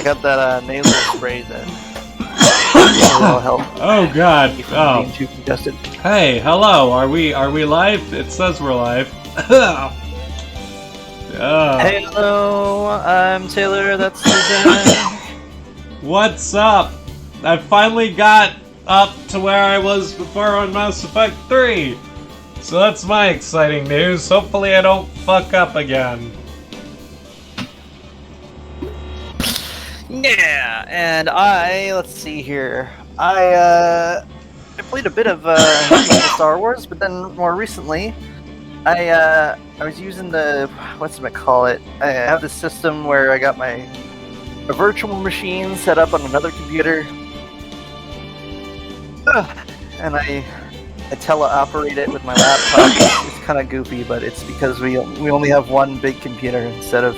I got that nasal spray that will help. Oh God! Oh. Being too congested. Hey, hello. Are we live? It says we're live. Hey, hello. I'm Taylor. That's Suzanne. What's up? I finally got up to where I was before on Mass Effect 3. So that's my exciting news. Hopefully I don't fuck up again. Yeah, and let's see here. I played a bit of Star Wars, but then more recently, I was using the, whatchamacallit, I have this system where I got a virtual machine set up on another computer, and I teleoperate it with my laptop. It's kind of goofy, but it's because we only have one big computer instead of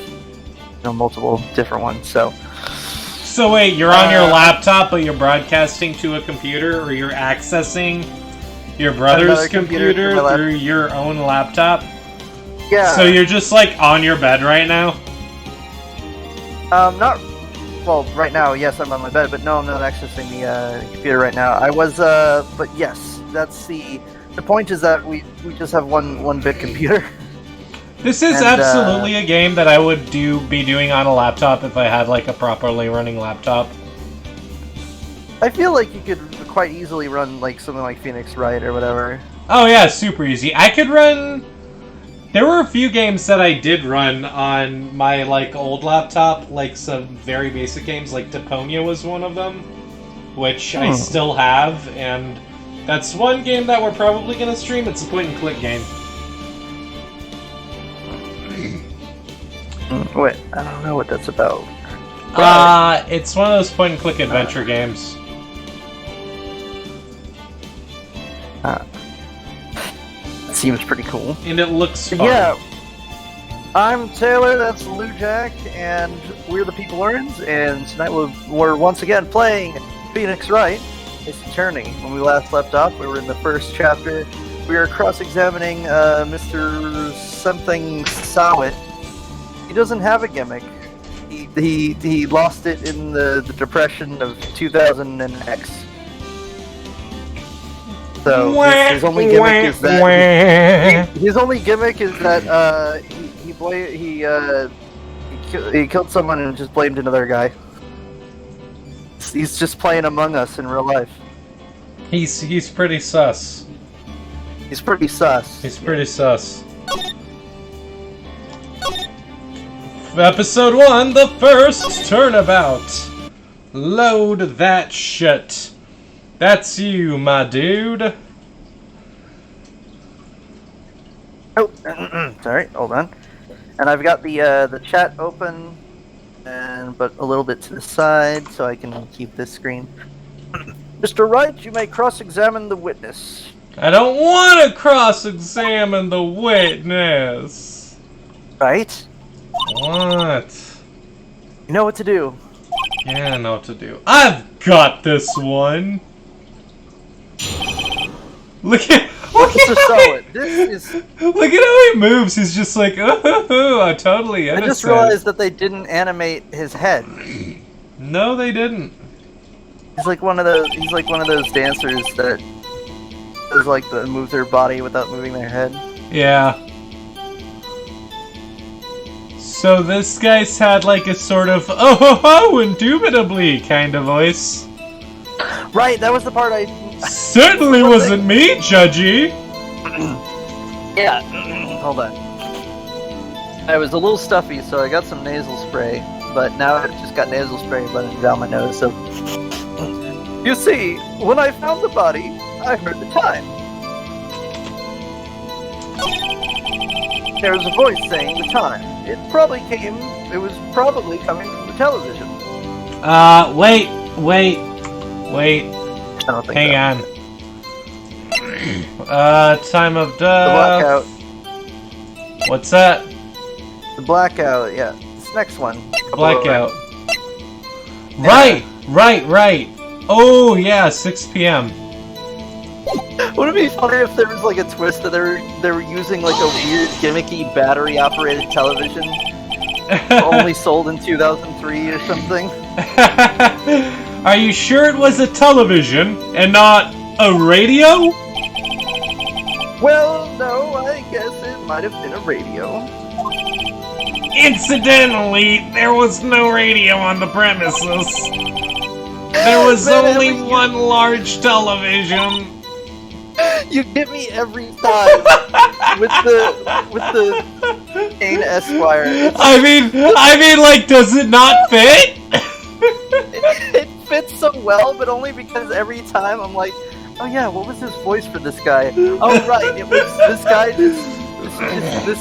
multiple different ones, so... So wait, you're on your laptop, but you're broadcasting to a computer, or you're accessing your brother's computer through your own laptop? Yeah. So you're just, like, on your bed right now? Well, right now, yes, I'm on my bed, but no, I'm not accessing the computer right now. I was, but yes, that's the point is that we just have one big computer. This is absolutely a game that I would be doing on a laptop if I had, like, a properly running laptop. I feel like you could quite easily run, like, something like Phoenix Wright or whatever. Oh yeah, super easy. I could run... There were a few games that I did run on my, like, old laptop, like some very basic games, like Deponia was one of them, which I still have, and that's one game that we're probably going to stream. It's a point-and-click game. Wait, I don't know what that's about. It's one of those point-and-click adventure games. That seems pretty cool. And it looks fun. Yeah. I'm Taylor, that's Lou Jack, and we're the People Learns, and tonight we're once again playing Phoenix Wright. It's Eternity. When we last left off, we were in the first chapter. We were cross-examining Mr. Something Sawit. He doesn't have a gimmick. He lost it in the depression of 2000 and X. So his only gimmick is that his only gimmick is that he killed someone and just blamed another guy. He's just playing Among Us in real life. He's pretty sus. He's pretty sus. He's pretty sus. Episode 1, the first turnabout. Load that shit. That's you, my dude. Oh, sorry, hold on. And I've got the chat open, but a little bit to the side, so I can keep this screen. Mr. Wright, you may cross-examine the witness. I don't want to cross-examine the witness. Right? What? You know what to do. Yeah, I know what to do. I've got this one. Look at how he moves. He's just like, oh, I totally innocent. I just realized that they didn't animate his head. No, they didn't. He's like one of those dancers that does like move their body without moving their head. Yeah. So this guy's had like a sort of indubitably kind of voice. Right, that was the part I... Certainly wasn't me, Judgy! Yeah, hold on. I was a little stuffy, so I got some nasal spray, but now I've just got nasal spray running down my nose, so... You see, when I found the body, I heard the time. There was a voice saying the time. It was probably coming from the television. Wait. I don't think Hang on. Time of death. The blackout. What's that? The blackout, yeah. This next one. Blackout. Right. Oh, yeah, 6 p.m. Wouldn't it be funny if there was like a twist that they were using like a weird gimmicky battery operated television Only sold in 2003 or something. Are you sure it was a television and not a radio? Well, no, I guess it might have been a radio. Incidentally, there was no radio on the premises. There was only one large television. You get me every time with the Kane Esquire. I mean, like, does it not fit? It fits so well, but only because every time I'm like, oh yeah, what was his voice for this guy? Oh right, it was this guy. This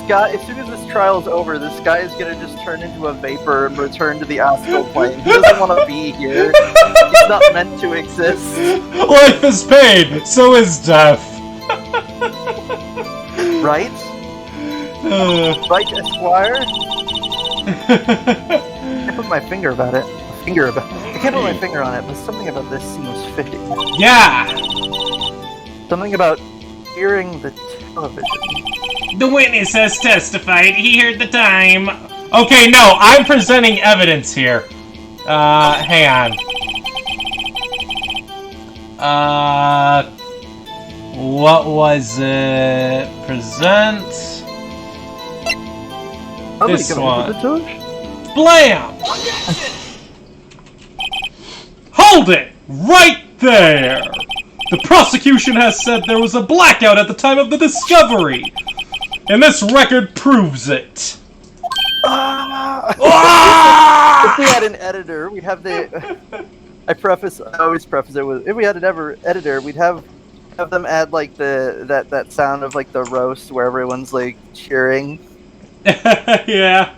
guy. As soon as this trial's over, this guy is gonna just turn into a vapor and return to the astral plane. He doesn't want to be here. He's not meant to exist. Life is pain, so is death. Right? Right, Esquire? I can't put my finger about it. I can't put my finger on it, but something about this seems fitting. Yeah! Something about hearing the television. The witness has testified he heard the time. Okay, no, I'm presenting evidence here. Hang on. What was it? Present. This one. Blam! Hold it! Right there! The prosecution has said there was a blackout at the time of the discovery! And this record proves it! If we had an editor, we'd have the... I always preface it with, if we had an editor, we'd have them add like that sound of like the roast where everyone's like cheering. Yeah.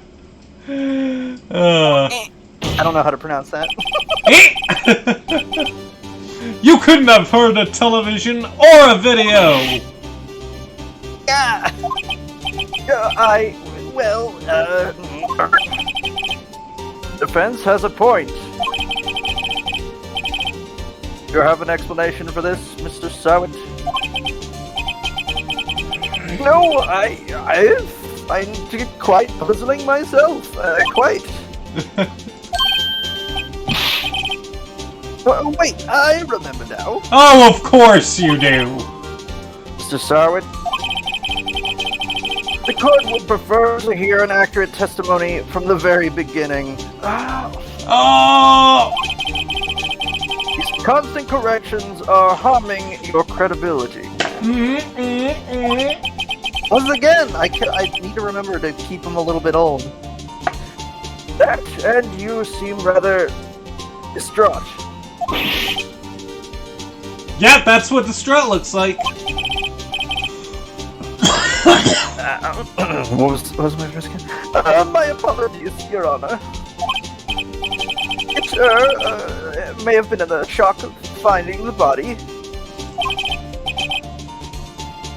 I don't know how to pronounce that. You couldn't have heard a television or a video! Yeah! Defense has a point. You have an explanation for this, Mr. Sowett? No, I find it quite puzzling myself. Quite. Oh, wait, I remember now. Oh, of course you do! Mr. Sowett, the court would prefer to hear an accurate testimony from the very beginning. Oh! These constant corrections are harming your credibility. Once again, I need to remember to keep him a little bit old. That, and you seem rather distraught. Yeah, that's what the strut looks like. What was my first question? My apologies, Your Honor. It may have been in the shock of finding the body.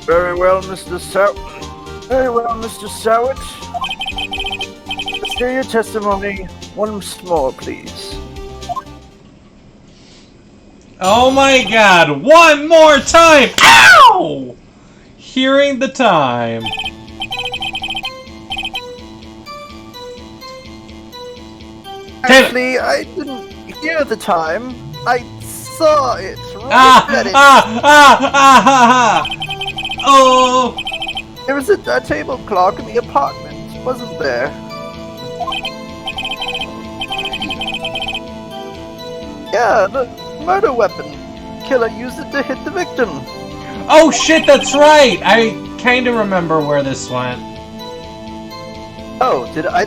Very well, Mr. Sowett. Let's hear your testimony once more, please. Oh my god, one more time! Ow! Hearing the time. Actually, I didn't hear the time. I saw it. Oh! There was a table clock in the apartment, wasn't there? Yeah, the murder weapon. Killer used it to hit the victim. Oh shit, that's right! I kinda remember where this went. Oh, did I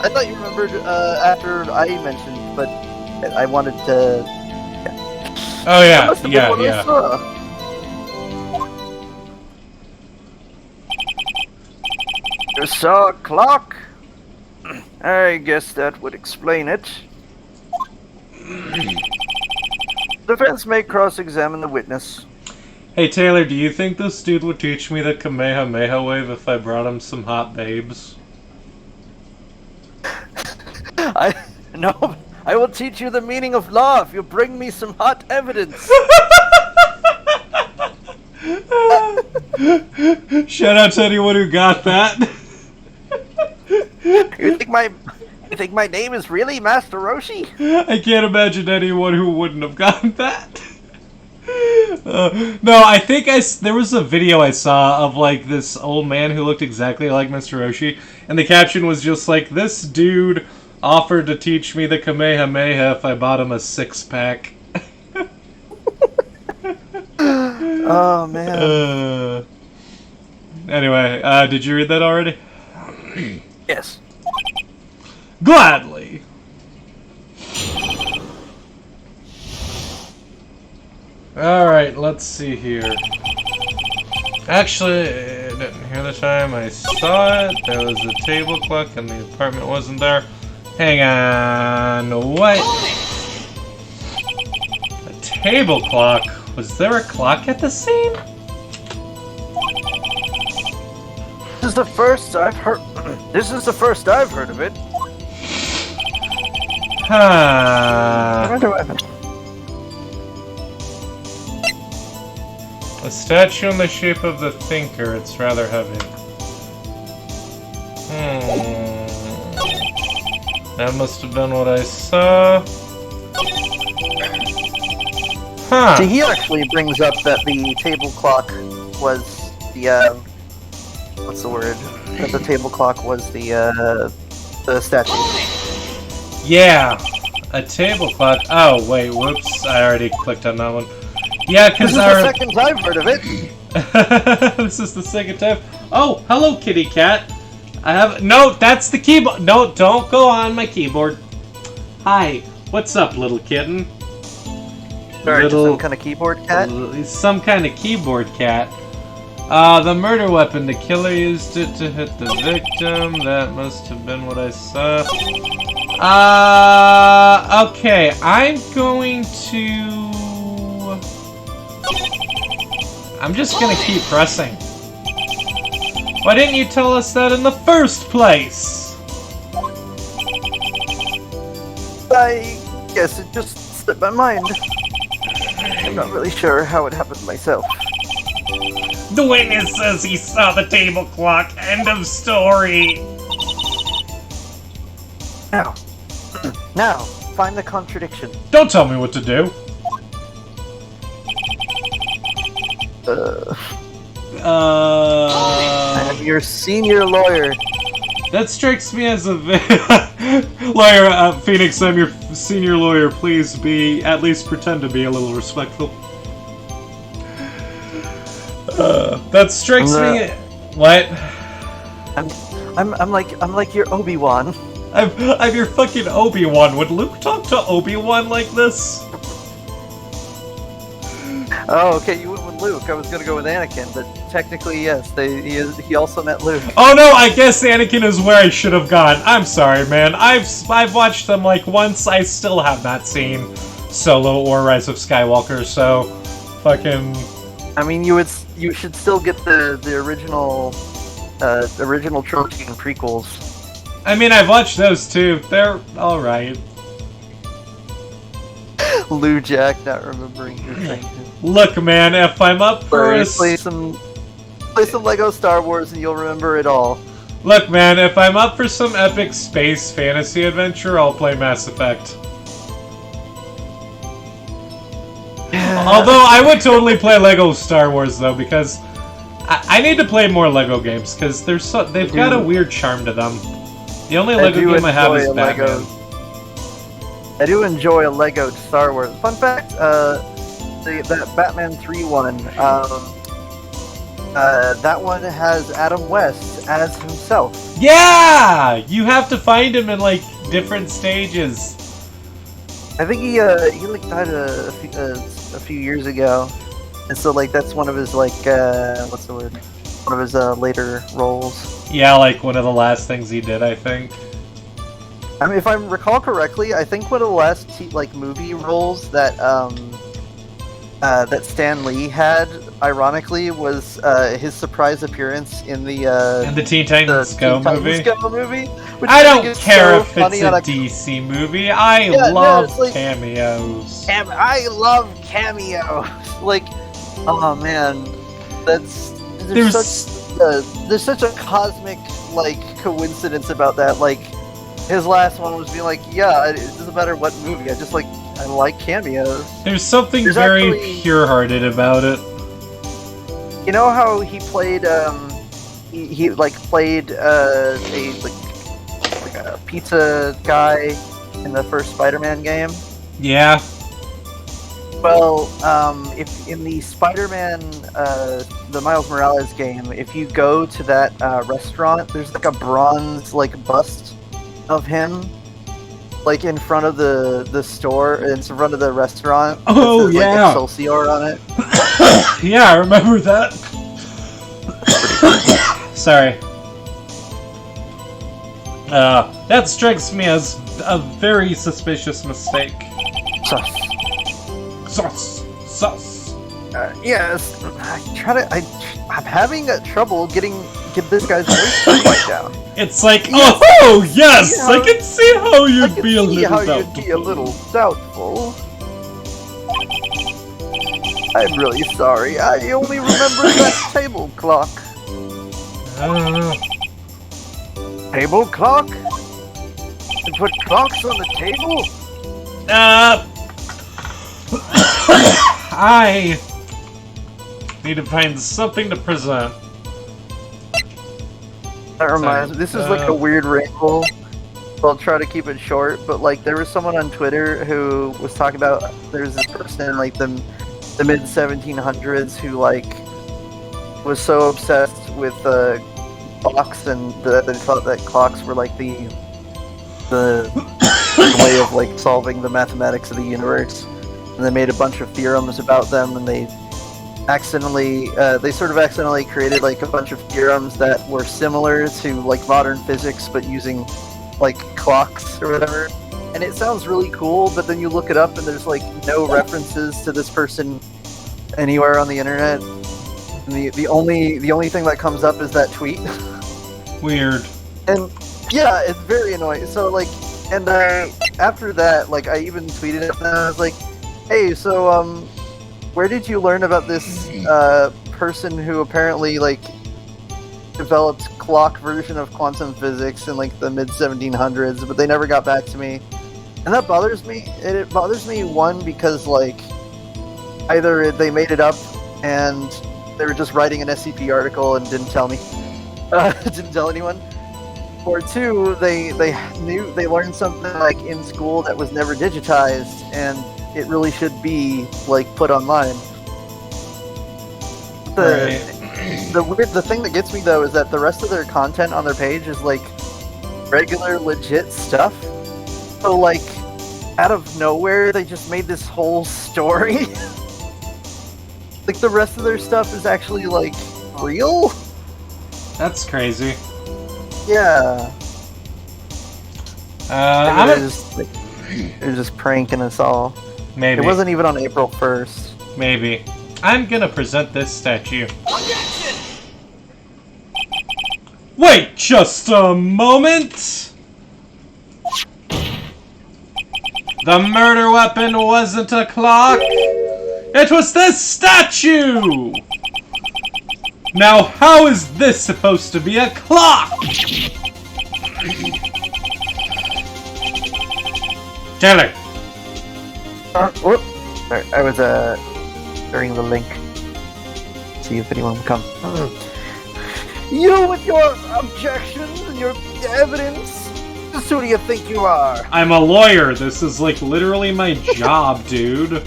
thought you remembered after I mentioned, but I wanted to... Oh yeah, I saw. You saw a clock? I guess that would explain it. Defense may cross-examine the witness. Hey Taylor, do you think this dude would teach me the Kamehameha wave if I brought him some hot babes? No, I will teach you the meaning of law if you bring me some hot evidence. Shout out to anyone who got that. You think my name is really Master Roshi? I can't imagine anyone who wouldn't have gotten that. No, I think there was a video I saw of like this old man who looked exactly like Mr. Roshi, and the caption was just like, "This dude offered to teach me the Kamehameha if I bought him a 6-pack." Oh man. Anyway, did you read that already? Yes. Gladly. Alright, let's see here. Actually, I didn't hear the time I saw it. There was a table clock and the apartment wasn't there. Hang on, what? A table clock? Was there a clock at the scene? This is the first I've heard. This is the first I've heard of it. Huh. A statue in the shape of the thinker. It's rather heavy. That must have been what I saw. Huh. See, he actually brings up that the table clock was the what's the word? That the table clock was the statue. Yeah, a table clock. Oh wait, whoops! I already clicked on that one. Yeah, because this is the second I've heard of it. This is the second time. Oh, hello, kitty cat. I have that's the keyboard. No, don't go on my keyboard. Hi, what's up, little kitten? Sorry, some kind of keyboard cat? Some kind of keyboard cat. The murder weapon. The killer used it to hit the victim. That must have been what I saw. Okay. I'm going to... I'm just gonna keep pressing. Why didn't you tell us that in the first place? I guess it just slipped my mind. I'm not really sure how it happened myself. The witness says he saw the table clock. End of story. Now, find the contradiction. Don't tell me what to do. I am your senior lawyer. That strikes me as a lawyer. Phoenix, I'm your senior lawyer. Please at least pretend to be a little respectful. That strikes me. What? I'm like your Obi-Wan. I'm your fucking Obi-Wan. Would Luke talk to Obi-Wan like this? Oh, okay, you went with Luke. I was gonna go with Anakin, but technically, yes, he also met Luke. Oh no, I guess Anakin is where I should have gone. I'm sorry, man. I've watched them like once. I still have not seen Solo or Rise of Skywalker, so fucking. I mean, you should still get the original trilogy and prequels. I mean, I've watched those too. They're all right. Lou Jack not remembering your thing. Look, man, if I'm up for play some Lego Star Wars and you'll remember it all. Look, man, if I'm up for some epic space fantasy adventure, I'll play Mass Effect. Although I would totally play Lego Star Wars though, because I need to play more Lego games because they've got a weird charm to them. The only Lego game I have is Batman. I do enjoy a Lego Star Wars. Fun fact, that Batman 3 one, that one has Adam West as himself. Yeah! You have to find him in, like, different stages. I think he like died a few years ago. And so, like, that's one of his, like, what's the word? One of his, later roles. Yeah, like, one of the last things he did, I think. I mean, if I recall correctly, I think one of the last movie roles that that Stan Lee had, ironically, was his surprise appearance in the Teen Titans Go movie. Which I don't care if it's a on DC movie. I love cameos. I love cameos. Like, oh man, there's such a cosmic coincidence about that. Like, his last one was being like, yeah, it doesn't matter what movie, I like cameos. There's something There's very actually- pure-hearted about it. You know how he played, he played, a pizza guy in the first Spider-Man game? Yeah. Well, if in the Spider-Man, the Miles Morales game, if you go to that restaurant, there's like a bronze bust of him, in front of the store, in front of the restaurant. Oh, that says, yeah. Excelsior on it. Yeah, I remember that. Sorry. That strikes me as a very suspicious mistake. Sus. Sus. Yes, I'm having trouble getting this guy's voice right down. It's like, Yes. oh yes, Yeah. I can see how I you'd can be a see little how doubtful. you'd be a little doubtful. I'm really sorry. I only remember that table clock. Table clock? You put clocks on the table? I need to find something to present. That reminds me. This is like a weird ramble. I'll try to keep it short, but there was someone on Twitter who was talking about there's this person in the mid 1700s who was so obsessed with clocks and they thought that clocks were the way of solving the mathematics of the universe, and they made a bunch of theorems about them, and they sort of accidentally created a bunch of theorems that were similar to modern physics but using clocks or whatever. And it sounds really cool, but then you look it up and there's no references to this person anywhere on the internet. And the only thing that comes up is that tweet. Weird. And yeah, it's very annoying. So and after that, I even tweeted it and I was like, hey, so where did you learn about this person who apparently developed clock version of quantum physics in the mid 1700s, but they never got back to me? And that bothers me. And it bothers me, one, because either they made it up and they were just writing an SCP article and didn't tell me, didn't tell anyone, or two, they learned something in school that was never digitized and it really should be put online. The thing that gets me though is that the rest of their content on their page is regular legit stuff. So out of nowhere they just made this whole story. The rest of their stuff is actually real. That's crazy. Yeah. They're just pranking us all. Maybe. It wasn't even on April 1st. Maybe. I'm gonna present this statue. Wait just a moment! The murder weapon wasn't a clock! It was this statue! Now how is this supposed to be a clock? Taylor! Whoop. Sorry, I was during the link. See if anyone will come. You with your objections and your evidence? Who do you think you are? I'm a lawyer. This is literally my job, dude.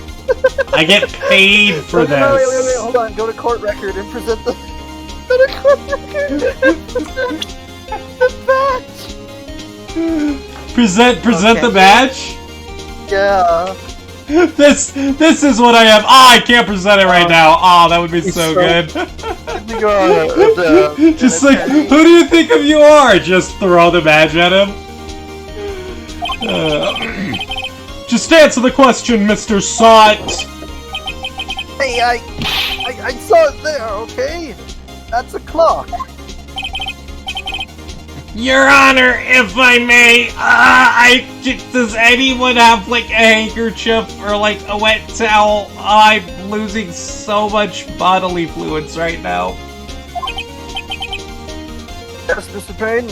I get paid for this. Wait, hold on. Go to court record and present the. Go to court record and present the badge. Present the badge. Yeah. This is what I have. I can't present it right now. That would be so good. Just who do you think of you are? Just throw the badge at him. Just answer the question, Mr. Sot. Hey, I saw it there. Okay, that's a clock. Your Honor, if I may, does anyone have a handkerchief or a wet towel? I'm losing so much bodily fluids right now. Yes, Mr. Payne.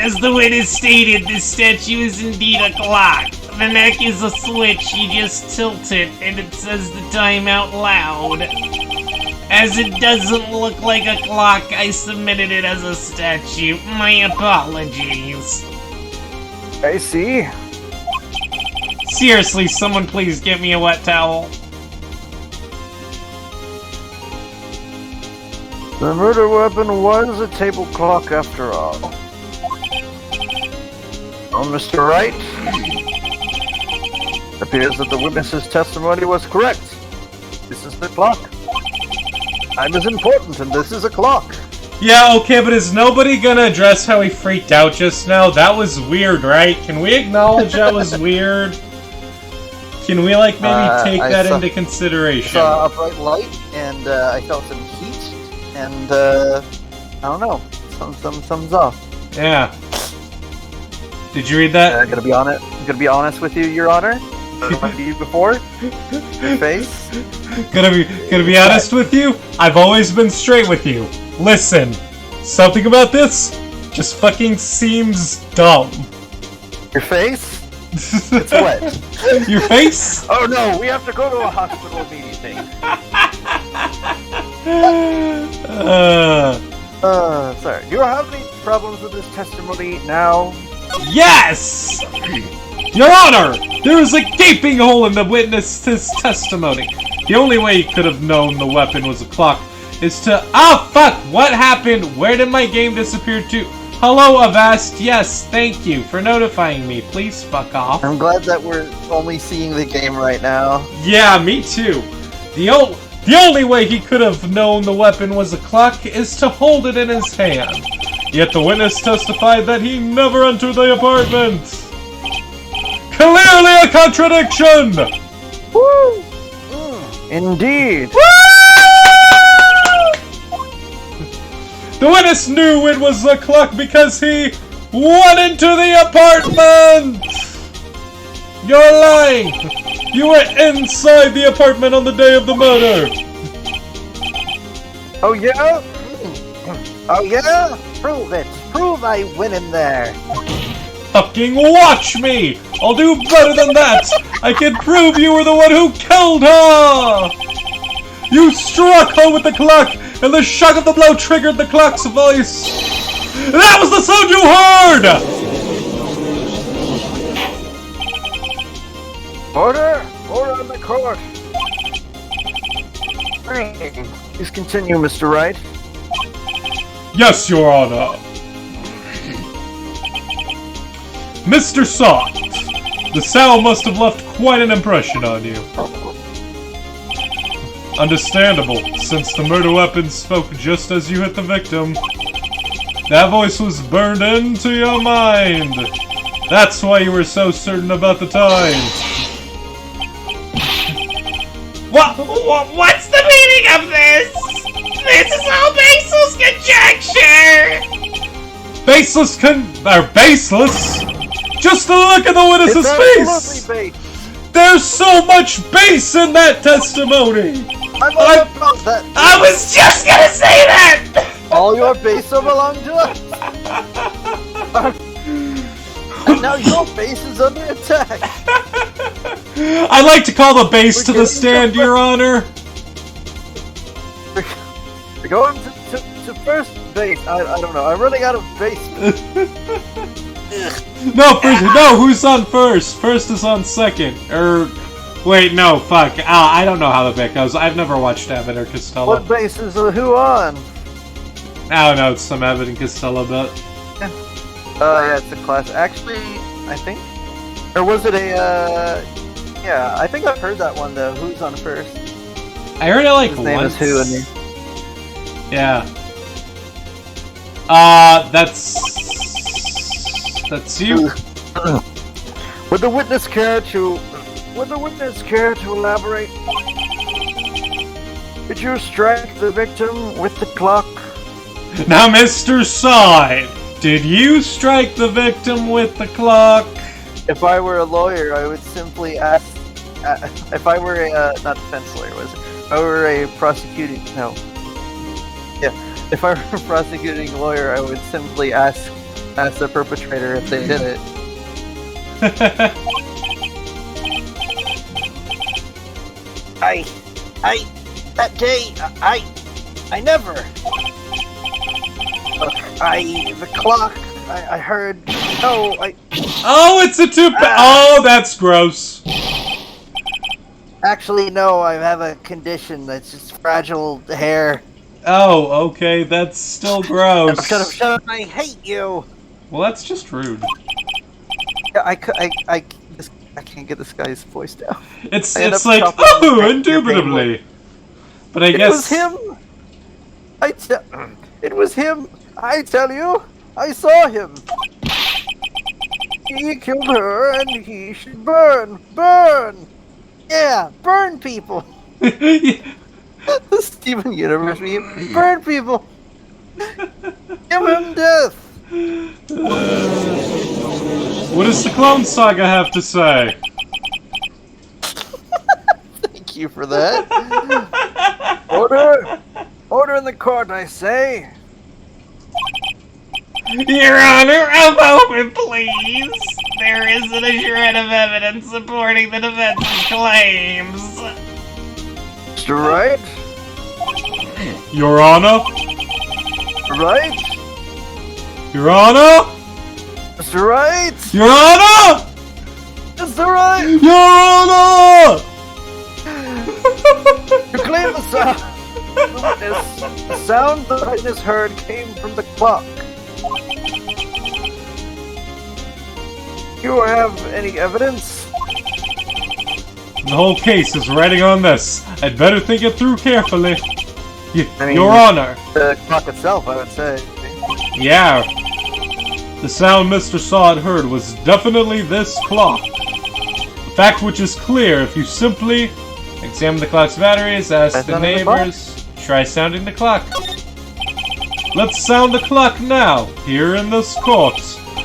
As the witness stated, this statue is indeed a clock. The neck is a switch, you just tilt it, and it says the time out loud. As it doesn't look like a clock, I submitted it as a statue. My apologies. I see. Seriously, someone please get me a wet towel. The murder weapon was a table clock after all. Oh, Mr. Wright. It appears that the witness's testimony was correct. This is the clock. Time is important, and this is a clock. Yeah, okay, but is nobody gonna address how he freaked out just now? That was weird, right? Can we acknowledge that was weird? Can we, like, maybe take that into consideration? I saw a bright light, and I felt some heat, and I don't know, some thumbs off. Yeah. Did you read that? I'm gonna be honest with you, Your Honor. I've you before. Your face. Gonna be honest with you? I've always been straight with you. Listen, something about this just fucking seems dumb. Your face? It's wet. Your face? Oh no, we have to go to a hospital immediately. Sorry. Do you have any problems with this testimony now? Yes! Your Honor! There is a gaping hole in the witness's testimony. The only way he could have known the weapon was a clock is to— Oh, fuck! What happened? Where did my game disappear to? Hello, Avast. Yes, thank you for notifying me. Please fuck off. I'm glad that we're only seeing the game right now. Yeah, me too. The only way he could have known the weapon was a clock is to hold it in his hand. Yet the witness testified that he never entered the apartment. Clearly a contradiction! Woo! Indeed. The witness knew it was a clock because he went into the apartment! You're lying! You were inside the apartment on the day of the murder! Oh yeah? Oh yeah? Prove it! Prove I went in there! Fucking watch me! I'll do better than that! I can prove you were the one who killed her! You struck her with the clock, and the shock of the blow triggered the clock's voice! That was the sound you heard! Order! Order in the court! Please continue, Mr. Wright. Yes, Your Honor. Mr. Soft, the sound must have left quite an impression on you. Understandable, since the murder weapon spoke just as you hit the victim. That voice was burned into your mind. That's why you were so certain about the time. What's the meaning of this? This is all baseless conjecture! Baseless? Just look at the witness's face! Base. There's so much base in that testimony! I'm all about that. I was just gonna say that! All your base belong to us. And now your base is under attack. I'd like to call the base to the stand, Your Honor. We're going to first base. I don't know. I'm running out of base. No, who's on first? First is on second. Wait, no, fuck. I don't know how the bit goes. I've never watched Abbott or Costello. What base is who on? I don't know, it's some Abbott and Costello bit. Yeah, it's a class. Actually, I think. Or was it a, yeah, I think I've heard that one though. Who's on first? I heard it like His name once. is who in me. Yeah. That's you. Would the witness care to elaborate? Did you strike the victim with the clock? Now, Mr. Side, did you strike the victim with the clock? If I were a lawyer, I would simply ask. If I were a not defense lawyer, was it? If I were a prosecuting If I were a prosecuting lawyer, I would simply ask That's the perpetrator if they did it. That day, I never. The clock, I heard. No, Oh, it's a oh, that's gross. Actually, no, I have a condition that's just fragile hair. Oh, okay, that's still gross. Shut up, I hate you. Well, that's just rude. Yeah, I can't get this guy's voice down. It's chopping like, his oh, neck, indubitably. But I guess... It was him! It was him! I tell you! I saw him! He killed her and he should burn! Burn! Yeah, burn people! The Steven Universe meme. Burn people! Give him death! What does the Clone Saga have to say? Thank you for that. Order! Order in the court, I say! Your Honor, a moment, please! There isn't a shred of evidence supporting the defense's claims. Mr. Wright? Your Honor? Right? Your Honor? Mr. Wright? Your Honor? Mr. Wright? Your Honor! You claim the sound. The sound the witness heard came from the clock. You have any evidence? The whole case is riding on this. I'd better think it through carefully. I mean, Your Honor. The clock itself, I would say. Yeah. The sound Mr. Saw had heard was definitely this clock. A fact which is clear if you simply examine the clock's batteries, ask the neighbors, try sounding the clock. Let's sound the clock now, here in this court.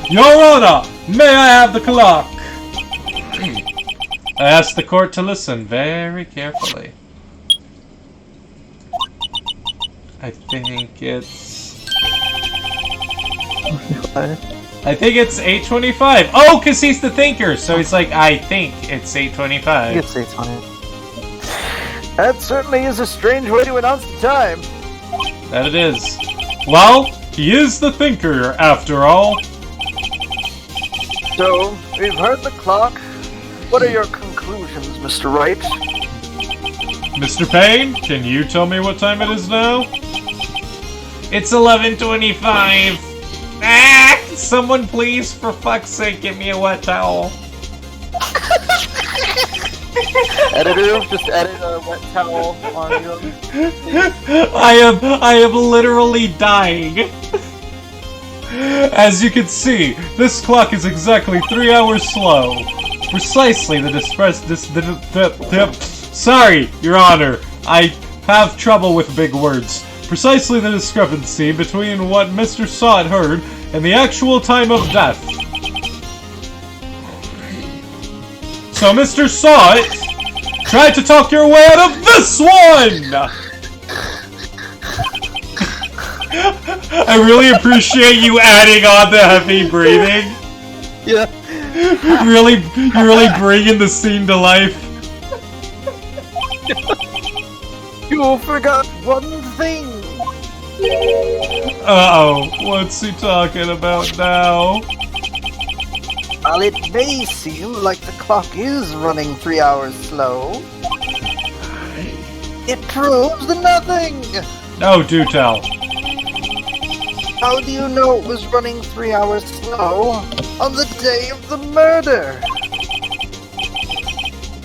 Your Honor, may I have the clock? I ask the court to listen very carefully. I think it's 8:25. Oh, because he's the thinker, so he's like, I think it's 8:25. It's 8:20. That certainly is a strange way to announce the time. That it is. Well, he is the thinker, after all. So, we've heard the clock. What are your conclusions, Mr. Wright? Mr. Payne, can you tell me what time it is now? It's 11:25. Ah! Someone please, for fuck's sake, get me a wet towel. Editor, just edit a wet towel on you. I am literally dying. As you can see, this clock is exactly 3 hours slow. Precisely sorry, Your Honor, I have trouble with big words. Precisely the discrepancy between what Mr. Sod heard and the actual time of death. So, Mr. Sod, try to talk your way out of this one! I really appreciate you adding on the heavy breathing. Yeah. You're really bringing the scene to life. You forgot one thing. Uh-oh, what's he talking about now? While it may seem like the clock is running 3 hours slow, it proves nothing. No, do tell. How do you know it was running 3 hours slow on the day of the murder?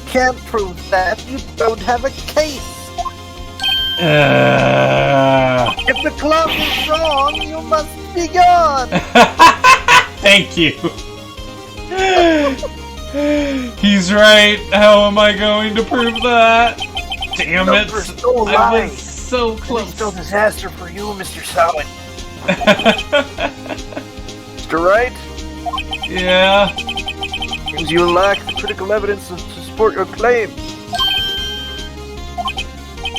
Can't prove that. You don't have a case. If the clock is wrong, you must be gone. Thank you. He's right. How am I going to prove that? Damn it. I was so close. Still disaster for you, Mr. Solid. Mr. Wright? Yeah? Seems you lack the critical evidence to support your claim.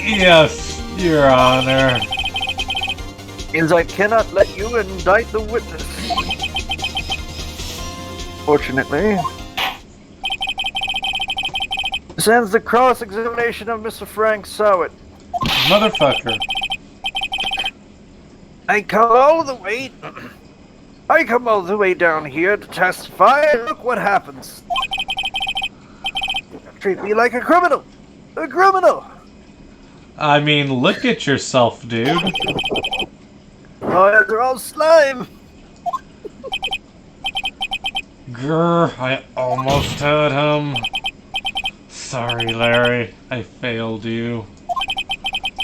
Yes, Your Honor. Means I cannot let you indict the witness. Fortunately. This ends the cross-examination of Mr. Frank Sowett. Motherfucker. I come all the way down here to testify, and look what happens. Treat me like a criminal. A criminal. I mean, look at yourself, dude. Oh, they're all slime. Grr, I almost had him. Sorry, Larry. I failed you.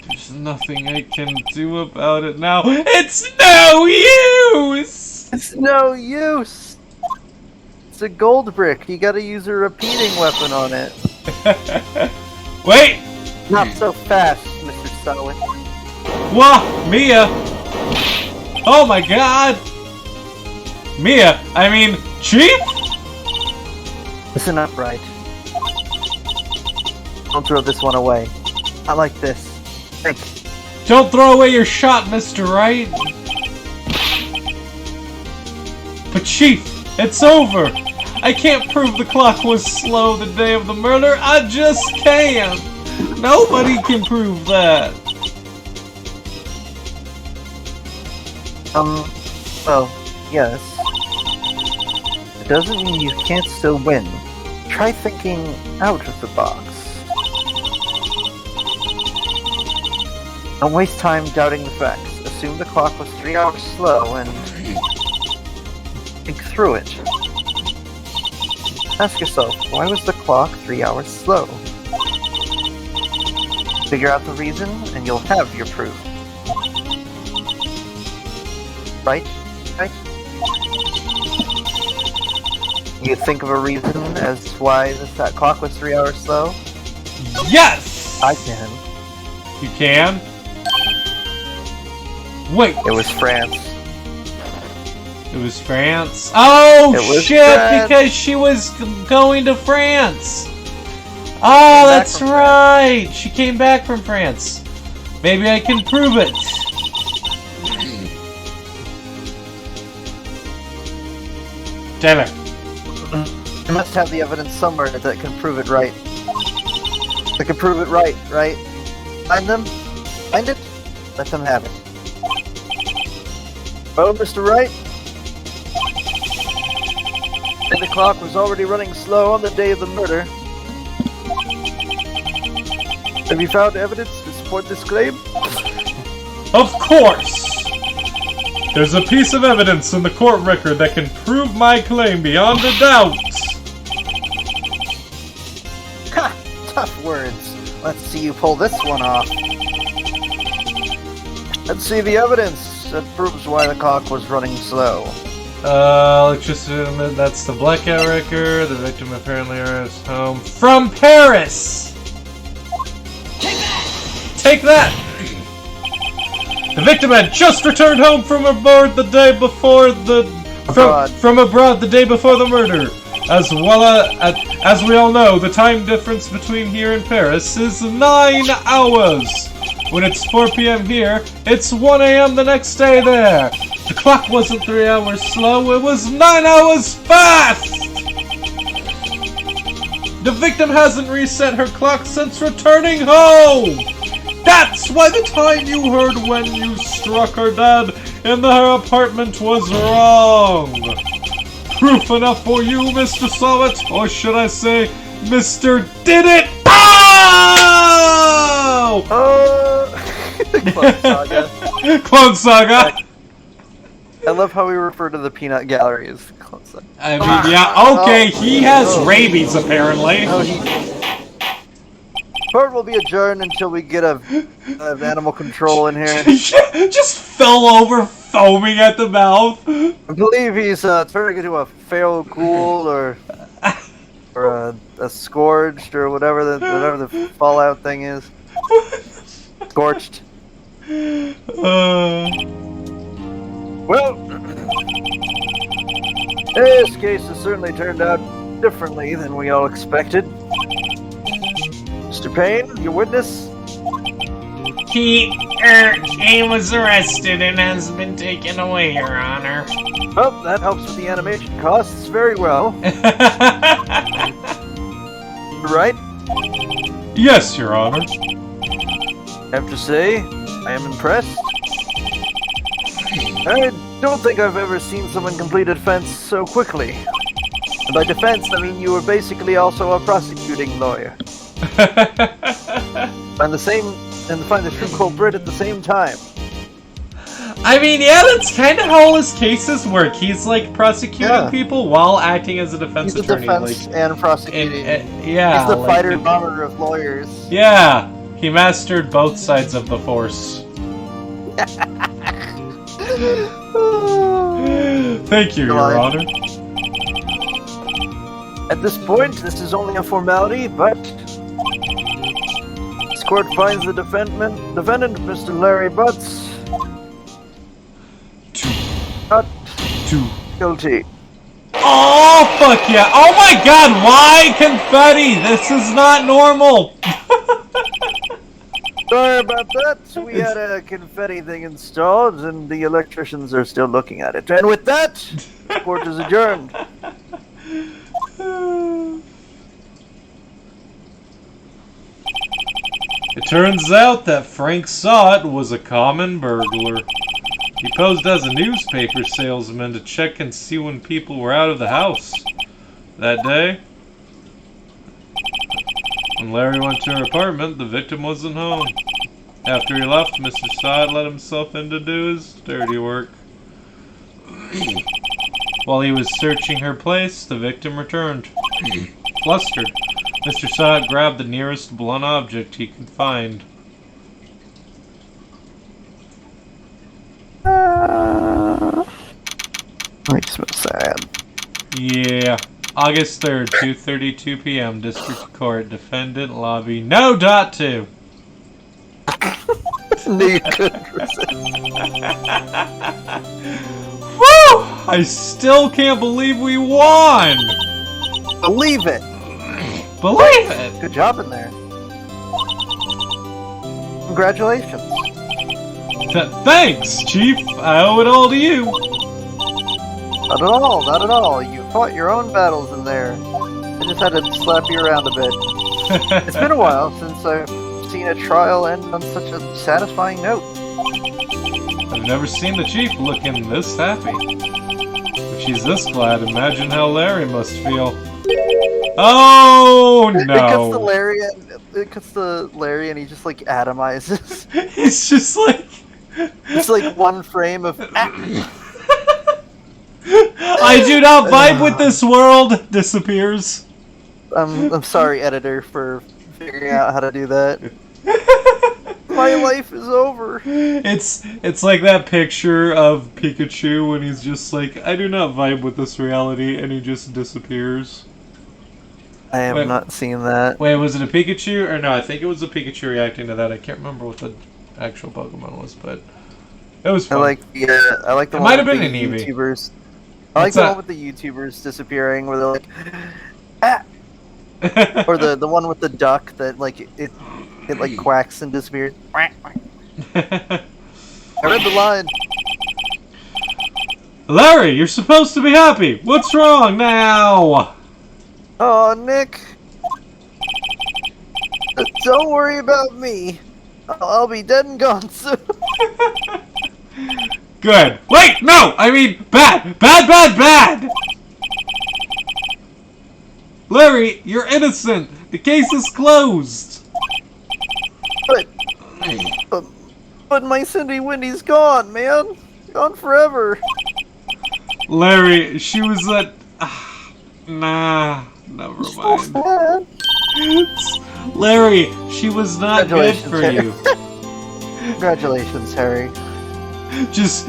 There's nothing I can do about it now. It's no use! It's no use. It's a gold brick. You gotta use a repeating weapon on it. Wait! Not so fast, Mr. Sowett. Whoa! Mia! Oh my god! Mia! I mean, Chief? Listen up, Wright. Don't throw this one away. I like this. Think. Don't throw away your shot, Mr. Wright! But Chief, it's over! I can't prove the clock was slow the day of the murder. I just can't! Nobody can prove that! Well, yes. It doesn't mean you can't still win. Try thinking out of the box. Don't waste time doubting the facts. Assume the clock was 3 hours slow and think through it. Ask yourself, why was the clock 3 hours slow? Figure out the reason and you'll have your proof. Right? Right? You think of a reason as why that clock was 3 hours slow? Yes! I can. You can? Wait! It was France. It was France? Oh, It was shit! France. Because she was going to France! Oh, that's from right! She came back from France. Maybe I can prove it. Taylor. You must have the evidence somewhere that can prove it right. That can prove it right? Find them? Find it? Let them have it. Well, Mr. Wright? The clock was already running slow on the day of the murder. Have you found evidence to support this claim? Of course! There's a piece of evidence in the court record that can prove my claim beyond a doubt! Ha! Tough words. Let's see you pull this one off. Let's see the evidence that proves why the clock was running slow. Let's just admit that's the blackout record. The victim apparently arrives home from Paris! Take that! The victim had just returned home from abroad the day before the abroad the day before the murder. As we all know, the time difference between here and Paris is 9 hours. When it's 4 p.m. here, it's 1 a.m. the next day there. The clock wasn't 3 hours slow, it was 9 hours fast! The victim hasn't reset her clock since returning home! That's why the time you heard when you struck her dead in her apartment was wrong! Proof enough for you, Mr. Sowett, or should I say, Mr. Did It? Oh! Clone Saga. Clone Saga! I love how we refer to the peanut gallery as Clone Saga. I mean, yeah, okay, he has rabies, apparently. Oh, Court will be adjourned until we get an animal control in here. Just fell over, foaming at the mouth. I believe he's turning into a feral ghoul or a scourged or whatever the Fallout thing is. Scorched. Well, this case has certainly turned out differently than we all expected. Mr. Payne, your witness? He was arrested and has been taken away, Your Honor. Oh, that helps with the animation costs very well. Right? Yes, Your Honor. I have to say, I am impressed. I don't think I've ever seen someone complete a defense so quickly. And by defense, I mean you were basically also a prosecuting lawyer. And find the true culprit at the same time. I mean, yeah, that's kind of how all his cases work. He's like prosecuting people while acting as a defense attorney. He's a defense and prosecuting. Yeah, he's the like, fighter bomber of lawyers. Yeah, he mastered both sides of the force. Thank you, Your Honor. At this point, this is only a formality, but this court finds the defendant, Mr. Larry Butts, not guilty. Oh, fuck yeah. Oh my god, why confetti? This is not normal. Sorry about that. We had a confetti thing installed, and the electricians are still looking at it. And with that, the court is adjourned. It turns out that Frank Sott was a common burglar. He posed as a newspaper salesman to check and see when people were out of the house. That day, when Larry went to her apartment, the victim wasn't home. After he left, Mr. Sott let himself in to do his dirty work. While he was searching her place, the victim returned. Flustered, Mr. Sott grabbed the nearest blunt object he could find. Makes me sad. Yeah. August 3rd, 2:32 p.m. District Court. Defendant lobby. No dot two. Need good resist. Woo! I still can't believe we won! Believe it. Believe it! Good job in there. Congratulations. Thanks, Chief. I owe it all to you. Not at all, not at all. You fought your own battles in there. I just had to slap you around a bit. It's been a while since I've seen a trial end on such a satisfying note. I've never seen the Chief looking this happy. If she's this glad, imagine how Larry must feel. Oh no! It cuts to Larry and he just like atomizes. He's just like... It's like one frame of... I do not vibe with this world! Disappears. I'm sorry, editor, for figuring out how to do that. My life is over. It's like that picture of Pikachu when he's just like, I do not vibe with this reality, and he just disappears. I have not seen that. Wait, was it a Pikachu? Or no, I think it was a Pikachu reacting to that. I can't remember what the actual Pokemon was, but it was fun. I like the It one might have with been the an Eevee. YouTubers. I like the one with the YouTubers disappearing, where they're like, ah! Or the one with the duck that like it like quacks and disappears. I read the line. Larry, you're supposed to be happy. What's wrong now? Oh, Nick. Don't worry about me. I'll be dead and gone soon. Good. Wait, no! I mean, bad! Bad, bad, bad! Larry, you're innocent! The case is closed! But my Cindy Windy's gone, man. Gone forever. Larry, she was at... nah, never mind. Sad. Larry, she was not good for you. Congratulations, Harry. Just...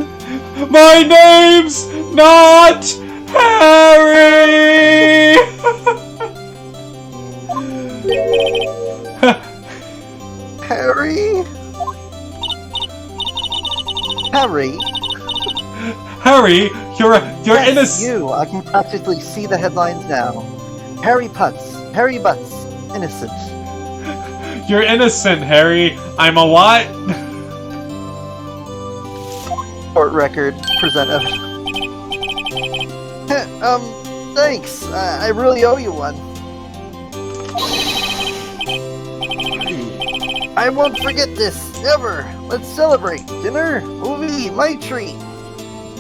My name's not Harry! Harry? Harry? Harry, you're Yes, innocent. you. I can practically see the headlines now. Harry Butts, innocent. You're innocent, Harry. I'm a what? Court record, present evidence. Thanks. I really owe you one. I won't forget this, ever. Let's celebrate. Dinner, movie, my treat.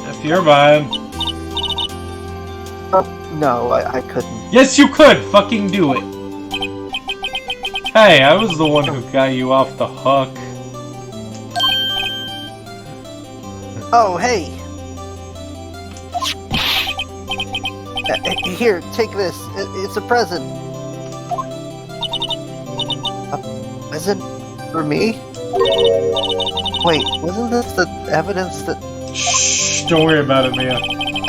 If you're mine. No, I couldn't. Yes, you could! Fucking do it. Hey, I was the one who got you off the hook. Oh, hey. Here, take this. It's a present. A present for me? Wait, wasn't this the evidence that... Shh, don't worry about it, Mia.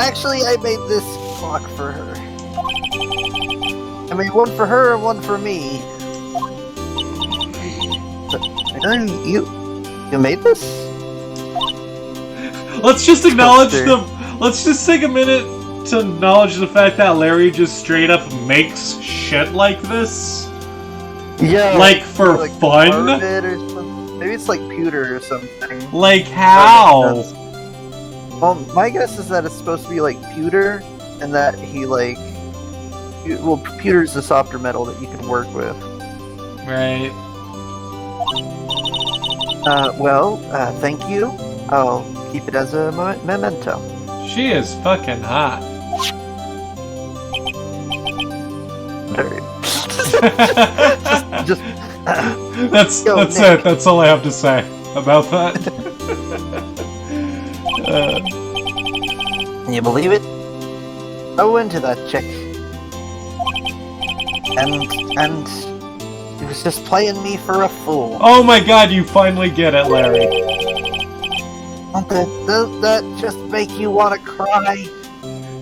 Actually, I made this clock for her. I made one for her and one for me. You made this? Let's just acknowledge let's just take a minute to acknowledge the fact that Larry just straight up makes shit like this. Yeah. Like for like fun? Or something. Maybe it's like pewter or something. Like how? Well, my guess is that it's supposed to be like pewter, and that he like... Well, pewter is the softer metal that you can work with. Right. Thank you. I'll keep it as a memento. She is fucking hot. just that's Yo, Nick. Nick. It. That's all I have to say about that. Can you believe it? Go into that chick. And he was just playing me for a fool. Oh my god, you finally get it, Larry. Does that just make you want to cry?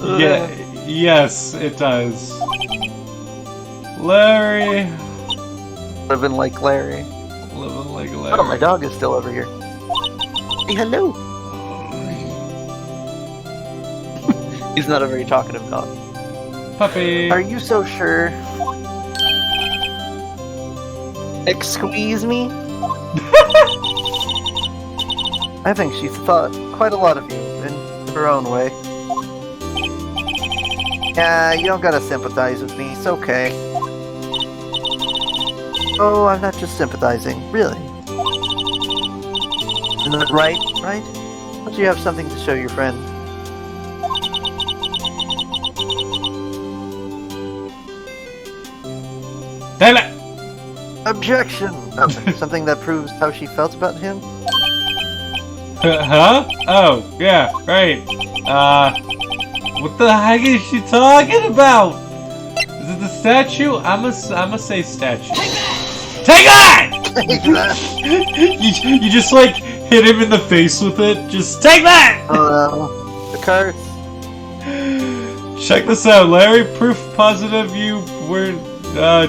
Yeah, yes, it does. Larry. Living like Larry. Living like Larry. Oh, my dog is still over here. Hey, hello. He's not a very talkative dog. Puppy. Are you so sure? Squeeze me? I think she's thought quite a lot of you in her own way. Yeah, you don't gotta sympathize with me, it's okay. Oh, I'm not just sympathizing, really. Isn't that right? Don't you have something to show your friend? Damn it! Objection! Something that proves how she felt about him? Huh? Oh, yeah, right. What the heck is she talking about? Is it the statue? I'ma say statue. Take that! you just like hit him in the face with it. Just take that! The cards. Check this out, Larry. Proof positive you were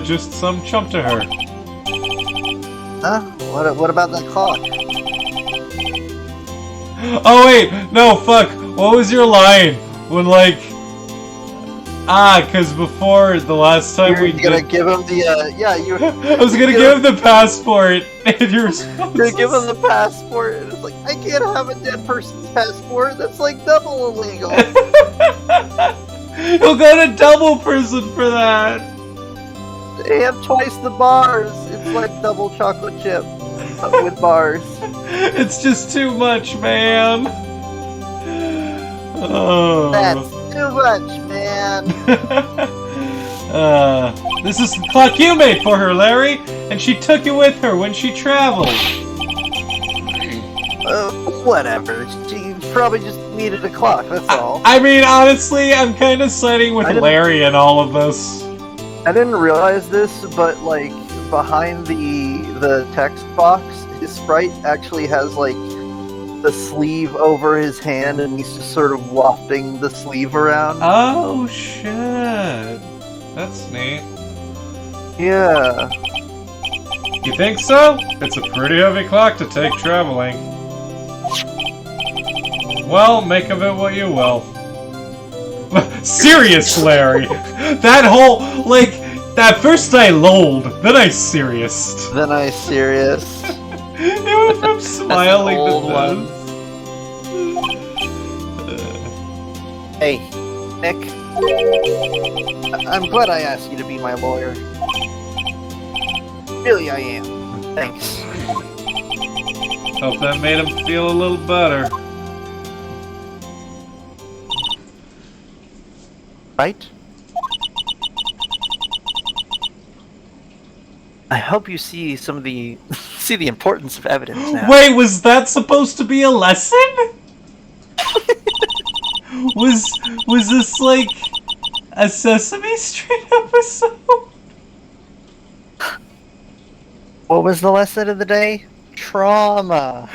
just some chump to her. Huh? What about that clock? Oh wait, no, fuck. What was your line? When like, cause before the last time You're gonna give him the you. I was gonna give him the passport, and your response. You're gonna give him the passport, and it's like I can't have a dead person's passport. That's like double illegal. You'll go to double prison for that. They have twice the bars. It's like double chocolate chip with bars. It's just too much, man. Oh. That's too much, man. This is the clock you made for her, Larry, and she took it with her when she traveled. Whatever. She probably just needed a clock, that's all. I mean, honestly, I'm kind of siding with Larry in all of this. I didn't realize this, but like behind the text box, his sprite actually has like the sleeve over his hand, and he's just sort of wafting the sleeve around. Oh shit, that's neat. Yeah. You think so? It's a pretty heavy clock to take traveling. Well, make of it what you will. Serious, Larry. That whole, like, At first I lolled, then I serious. Then I serious. It went from smiling old to one. this. Hey, Nick. I'm glad I asked you to be my lawyer. Really, I am. Thanks. Hope that made him feel a little better. Right? I hope you see some of the the importance of evidence now. Wait, was that supposed to be a lesson? was this like a Sesame Street episode? What was the lesson of the day? Trauma.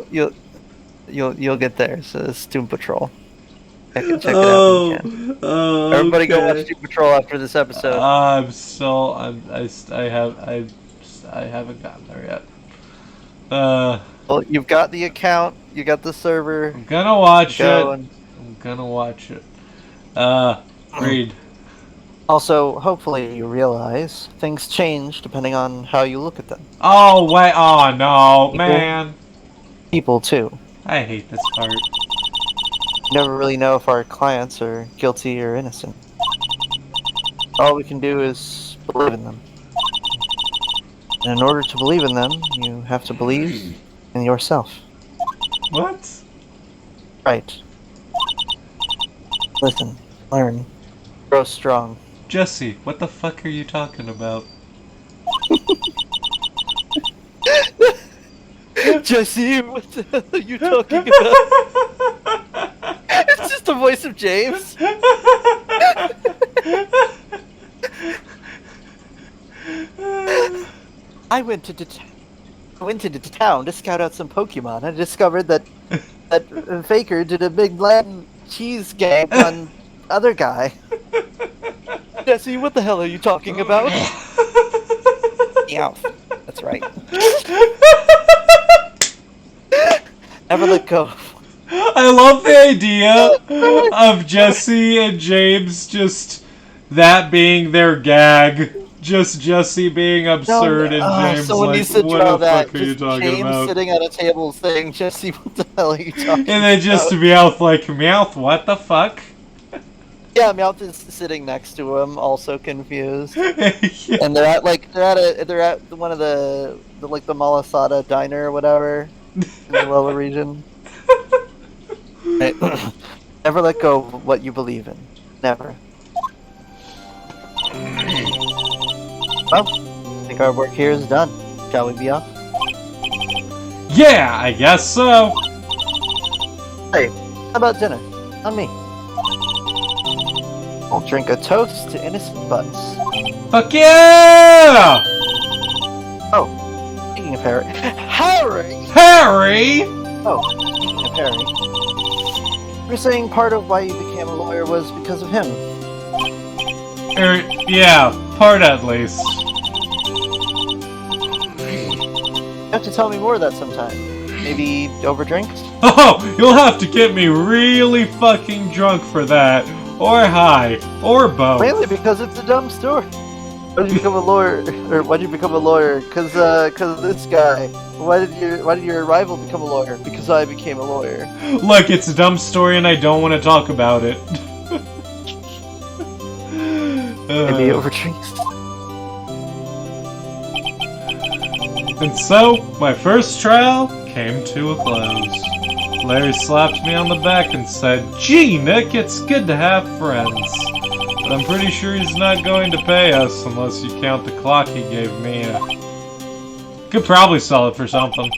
You'll get there. So it's Doom Patrol. Check it out. When you can. Everybody go watch Doom Patrol after this episode. I haven't gotten there yet. Well, you've got the account. You got the server. I'm gonna watch it. And... I'm gonna watch it. Read. Also, hopefully you realize things change depending on how you look at them. Oh wait! Oh no, man! People too. I hate this part. You never really know if our clients are guilty or innocent. All we can do is believe in them. And in order to believe in them, you have to believe in yourself. What? Right. Listen, learn, grow strong. Jesse, what the fuck are you talking about? Jesse, what the hell are you talking about? It's just the voice of James. I went into town to scout out some Pokemon. I discovered that Faker did a big Latin cheese gang on other guy. Jesse, what the hell are you talking about? Yeah, that's right. Never let go. I love the idea of Jesse and James just that being their gag. Just Jesse being absurd and James someone like, needs to what draw the that. fuck are you Just talking James about? sitting at a table saying, Jesse, what the hell are you talking about? And then just to Meowth like, Meowth, what the fuck? Yeah, Meowth is sitting next to him, also confused. Yeah. And they're at one of the Malasada diner or whatever in the lower region. Right. Never let go of what you believe in. Never. Well, I think our work here is done. Shall we be off? Yeah, I guess so. Hey, how about dinner? On me. I'll drink a toast to innocent butts. Fuck yeah! Oh, speaking of Harry. Harry! Harry! Oh, speaking of Harry. You're saying part of why you became a lawyer was because of him. Yeah, part at least. You have to tell me more of that sometime. Maybe over drinks? Oh, you'll have to get me really fucking drunk for that. Or high. Or both. Mainly because it's a dumb story. Why did you become a lawyer? Or why did you become a lawyer? Cause of this guy. Why did your rival become a lawyer? Because I became a lawyer. Look, it's a dumb story and I don't want to talk about it. Maybe over drinks. And so, my first trial came to a close. Larry slapped me on the back and said, "Gee, Nick, it's good to have friends. But I'm pretty sure he's not going to pay us unless you count the clock he gave me. Could probably sell it for something."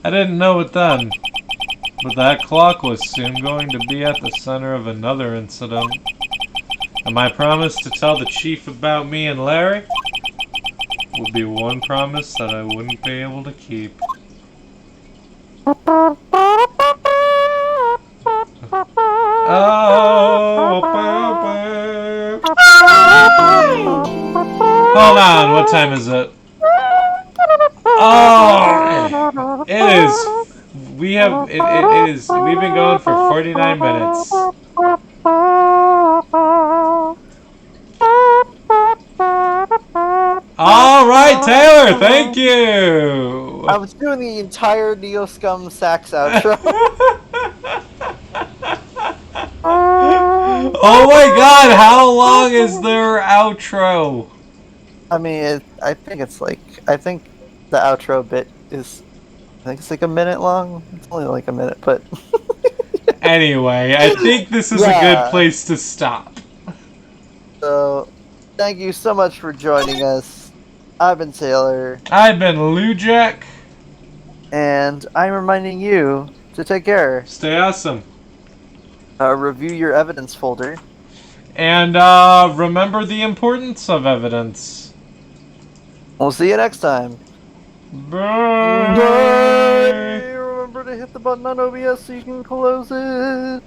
I didn't know it then, but that clock was soon going to be at the center of another incident. And my promise to tell the chief about me and Larry would be one promise that I wouldn't be able to keep. Oh, hold on, what time is it? Oh, it is. It is. We've been going for 49 minutes. All right, Taylor. Thank you. I was doing the entire Neo Scum Sax outro. Oh my God! How long is their outro? I mean, I think it's like I think the outro bit is. I think it's like a minute long. It's only like a minute, but Anyway, I think this is a good place to stop. So, thank you so much for joining us. I've been Taylor, I've been Lujack. and I'm reminding you to take care. Stay awesome. Review your evidence folder. And remember the importance of evidence. We'll see you next time. Bye. Bye. Remember to hit the button on OBS so you can close it.